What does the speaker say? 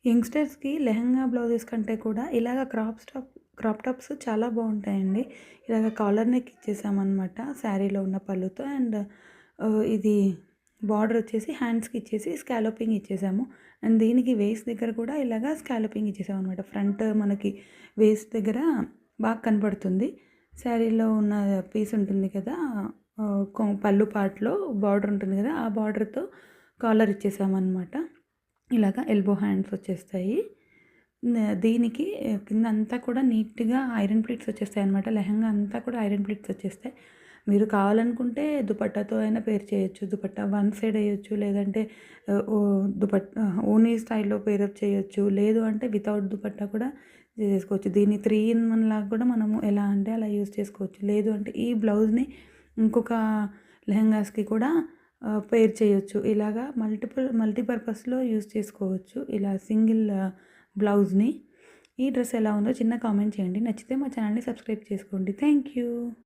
యంగ్‌స్టర్స్‌కి lehenga blouses కంటే కూడా ఇలాగ క్రాప్ టాప్స్ చాలా బావుంటాయండి. ఇలాగ కాలర్ నెక్ ఇచ్చేసామనమాట శారీలో ఉన్న పళ్ళుతో అండ్ ఇది బార్డర్ వచ్చేసి హ్యాండ్స్‌కి ఇచ్చేసి స్కాలపింగ్ ఇచ్చేసాము. అండ్ దీనికి వేస్ట్ దగ్గర కూడా ఇలాగ స్కాలపింగ్ ఇచ్చేసామనమాట. ఫ్రంట్ మనకి వేస్ట్ దగ్గర బాగా కనపడుతుంది. శారీలో ఉన్న పీస్ ఉంటుంది కదా! పళ్ళు పార్ట్‌లో బార్డర్ ఉంటుంది కదా! ఆ బార్డర్‌తో కాలర్ ఇచ్చేసామనమాట. ఇలాగ ఎల్బో హ్యాండ్స్ వచ్చేస్తాయి. దీనికి కిందంతా కూడా నీట్‌గా ఐరన్ ప్లీట్స్ వచ్చేస్తాయన్నమాట. లెహంగా అంతా కూడా ఐరన్ ప్లీట్స్ వచ్చేస్తాయి. మీరు కావాలనుకుంటే దుపట్టాతో అయినా పేర్ చేయొచ్చు. దుపట్టా వన్ సైడ్ ఎయొచ్చు. లేదంటే ఓ ఓనీ స్టైల్‌లో పేరప్ చేయొచ్చు. లేదు అంటే వితౌట్ దుపట్టా కూడా చేసేసుకోవచ్చు. దీన్ని 3 ఇన్ 1 లాగా కూడా మనము ఎలా అంటే అలా యూజ్ చేసుకోవచ్చు. లేదు అంటే ఈ బ్లౌజ్‌ని ఇంకొక లెహంగాస్‌కి కూడా పెయిర్ చేయొచ్చు. ఇలాగా మల్టీపర్పస్‌లో యూజ్ చేసుకోవచ్చు. ఇలా సింగిల్ బ్లౌజ్‌ని. ఈ డ్రెస్ ఎలా ఉందో చిన్న కామెంట్ చేయండి. నచ్చితే మా ఛానల్‌ని సబ్స్క్రైబ్ చేసుకోండి. Thank you.